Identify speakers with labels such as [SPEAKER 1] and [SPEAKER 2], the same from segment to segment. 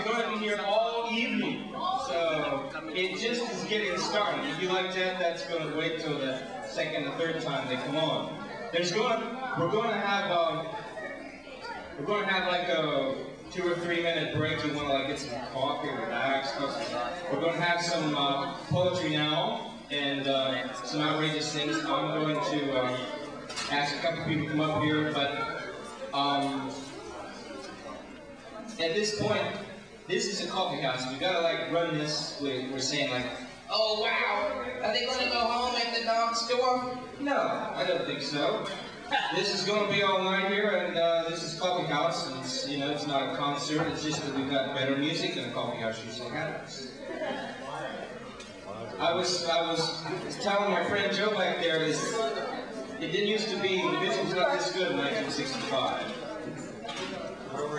[SPEAKER 1] going to be here all evening. So it just is getting started. If you like that, that's going to wait till the second or third time they come on. We're going to have like a 2 or 3 minute break. You want to like get some coffee, relax. We're going to have some poetry now and some outrageous things. I'm going to ask a couple people to come up here, but at this point, this is a coffee house. We gotta like run this. We're saying like, oh wow, are they gonna go home at the dog store? No, I don't think so. This is gonna be all night here, and this is coffee house. And it's, you know, it's not a concert. It's just that we've got better music than a coffee house usually has. I was telling my friend Joe back there, it didn't used to be, the music was not this good in 1965.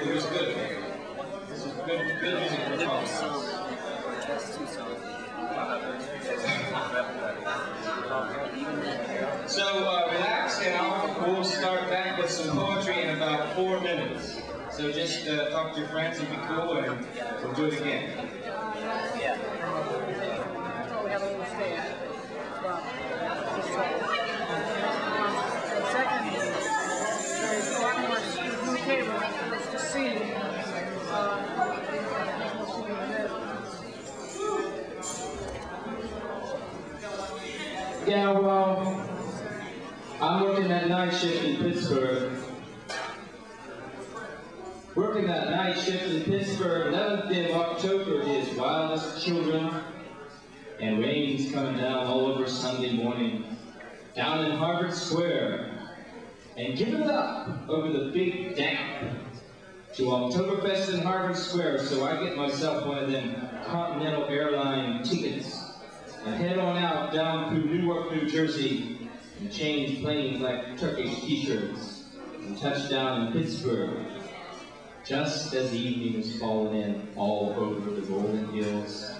[SPEAKER 1] It was good. This is good music for coffee house. So relax, and we'll start back with some poetry in about 4 minutes. So just talk to your friends and be cool, and we'll do it again. Yeah.
[SPEAKER 2] We have a little stage. Secondly, there's a lot more communicating. Let's just see.
[SPEAKER 1] Yeah, well, I'm working that night shift in Pittsburgh. Working that night shift in Pittsburgh, 11th day of October is Wildest Children, and rain's coming down all over Sunday morning, down in Harvard Square, and give it up over the big damp to Oktoberfest in Harvard Square, so I get myself one of them Continental Airline tickets and head on out down through Newark, New Jersey, and change planes like Turkish t-shirts, and touch down in Pittsburgh, just as the evening is falling in all over the rolling hills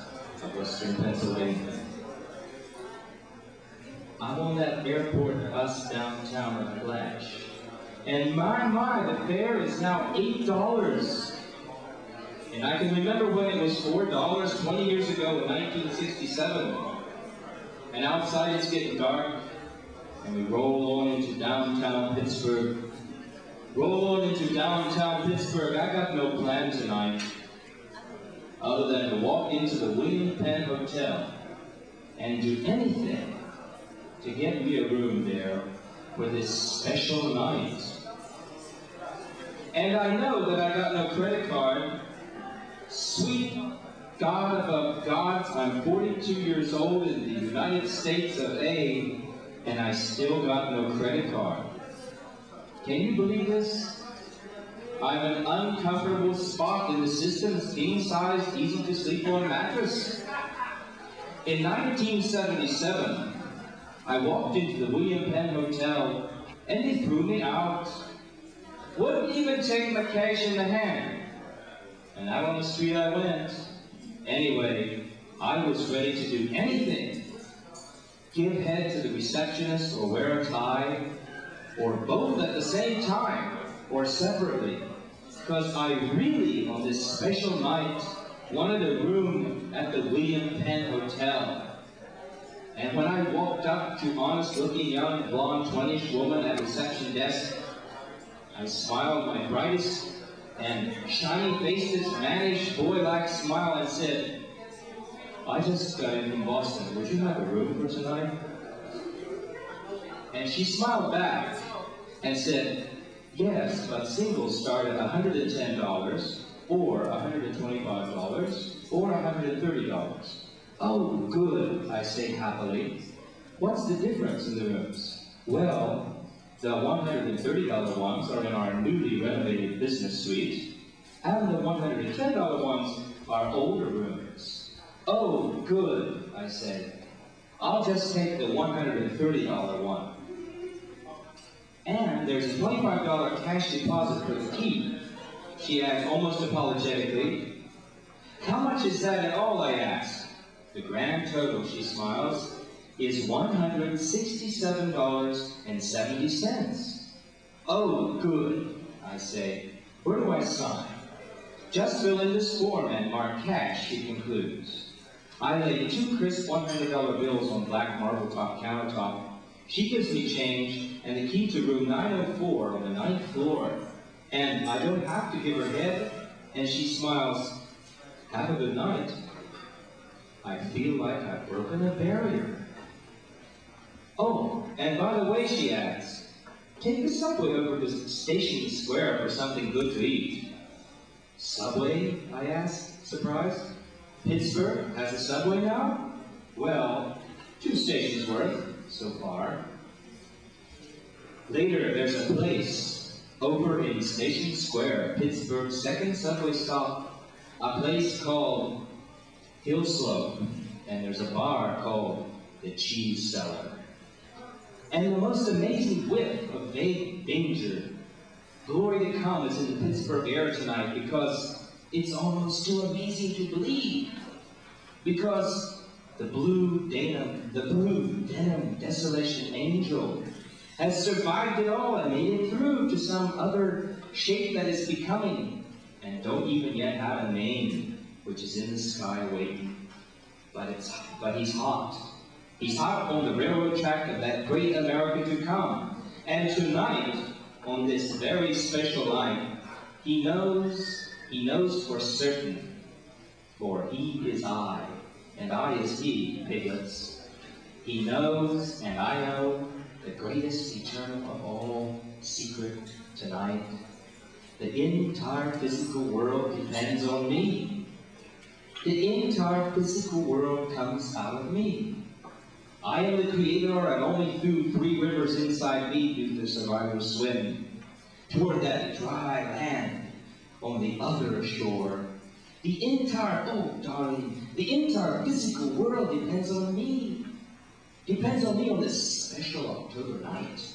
[SPEAKER 1] of western Pennsylvania. I'm on that airport bus downtown in a flash, and my, the fare is now $8. And I can remember when it was $4 20 years ago in 1967. And outside it's getting dark, and we roll on into downtown Pittsburgh. Roll on into downtown Pittsburgh. I got no plan tonight, other than to walk into the William Penn Hotel and do anything to get me a room there for this special night. And I know that I got no credit card. Sweet God above gods, I'm 42 years old in the United States of A, and I still got no credit card. Can you believe this? I'm an uncomfortable spot in the system's king-sized, easy-to-sleep on mattress. In 1977, I walked into the William Penn Hotel, and they threw me out. Wouldn't even take my cash in the hand. And out on the street I went. Anyway, I was ready to do anything. Give head to the receptionist, or wear a tie, or both at the same time, or separately. Because I really, on this special night, wanted a room at the William Penn Hotel. And when I walked up to honest-looking young blonde 20-ish woman at the reception desk, I smiled my brightest and shiny-faced, mannish, boy-like smile and said, I just got in from Boston. Would you have a room for tonight? And she smiled back and said, yes, but singles start at $110, or $125, or $130. Oh, good, I say happily. What's the difference in the rooms? Well, the $130 ones are in our newly renovated business suite, and the $110 ones are older rooms. Oh, good, I said. I'll just take the $130 one. And there's a $25 cash deposit for the key, she adds almost apologetically. How much is that in all, I ask. The grand total, she smiles, is $167.70. Oh, good, I say. Where do I sign? Just fill in this form and mark cash, she concludes. I lay 2 crisp $100 bills on black marble top countertop. She gives me change and the key to room 904 on the 9th floor. And I don't have to give her head, and she smiles. Have a good night. I feel like I've broken a barrier. Oh, and by the way, she adds, take the subway over to Station Square for something good to eat. Subway? I asked, surprised. Pittsburgh has a subway now? Well, 2 stations worth, so far. Later, there's a place over in Station Square, Pittsburgh's 2nd subway stop, a place called Hill Slope, and there's a bar called the Cheese Cellar. And the most amazing whiff of vague danger, glory to come, is in the Pittsburgh air tonight because it's almost too amazing to believe. Because the blue denim desolation angel has survived it all and made it through to some other shape that is becoming, and don't even yet have a name, which is in the sky waiting. But he's hot. He's hot on the railroad track of that great America to come. And tonight, on this very special night, he knows for certain, for he is I, and I is he, piglets. He knows, and I know, the greatest eternal of all secret tonight. The entire physical world depends on me. The entire physical world comes out of me. I am the creator, and only through 3 rivers inside me do the survivors swim toward that dry land on the other shore. The entire, oh darling, the entire physical world depends on me. Depends on me on this special October night.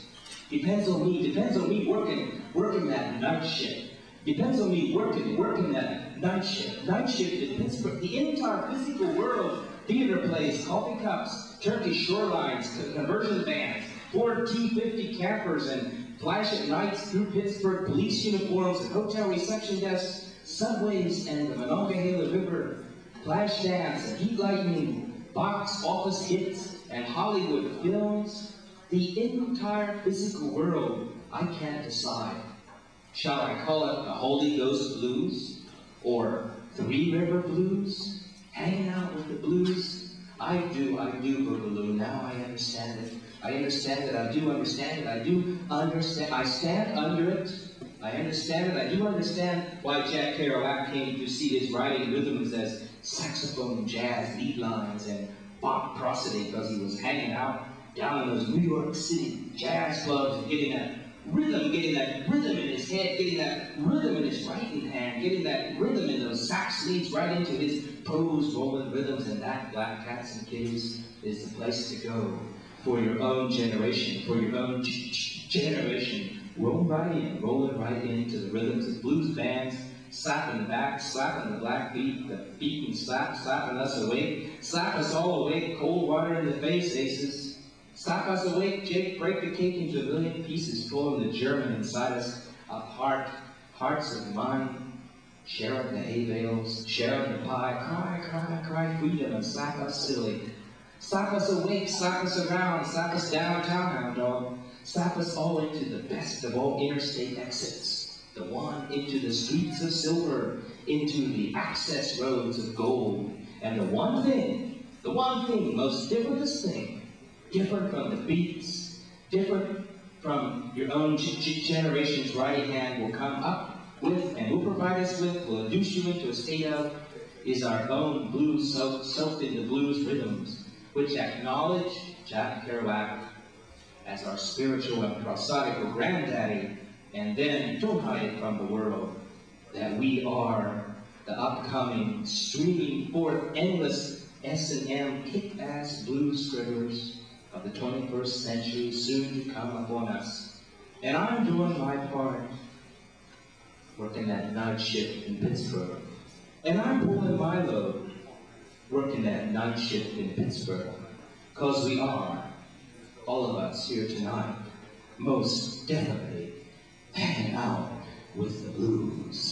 [SPEAKER 1] Depends on me working that night shift. Depends on me working that night shift. Night shift in Pittsburgh. The entire physical world, theater plays, coffee cups, Turkish shorelines, conversion vans, Ford T-50 campers, and flash at nights through Pittsburgh, police uniforms and hotel reception desks, subways and the Monongahela River, flash dance and heat lightning, box office hits, and Hollywood films. The entire physical world, I can't decide. Shall I call it the Holy Ghost Blues? Or 3 River Blues? Hanging out with the blues? I do, Boogaloo. Now I understand it. I understand it. I do understand it. I do understand. I stand under it. I understand it. I do understand why Jack Kerouac came to see his writing rhythms as saxophone, jazz, lead lines, and Bob prosody, because he was hanging out down in those New York City jazz clubs and getting that rhythm in his head, getting that rhythm in his writing hand, getting that rhythm in those sax leads right into his prose rolling rhythms. And that, Black Cats and Kitties, is the place to go for your own generation, for your own generation. Rolling right into the rhythms of blues bands, slapping back, slapping the black beat, the beating slapping us awake, slap us all awake, cold water in the face, aces. Slap us awake, Jake, break the cake into a million pieces, pulling the German inside us apart, hearts of mine, sharing the hay bales, sharing the pie, cry, freedom, and slap us silly. Slap us awake, slap us around, slap us downtown, hound dog. Slap us all into the best of all interstate exits, the one into the streets of silver, into the access roads of gold. And the one thing, most differentest thing, different from the beats, different from your own generation's writing hand, will come up with and will provide us with, will induce you into a state of, is our own blues soaked in the blues rhythms, which acknowledge Jack Kerouac as our spiritual and prosodical granddaddy, and then don't hide it from the world that we are the upcoming, streaming forth, endless S&M kick-ass blues scribblers of the 21st century, soon to come upon us. And I'm doing my part, working that night shift in Pittsburgh. And I'm pulling my load, working that night shift in Pittsburgh, because we are, all of us here tonight, most definitely hanging out with the blues.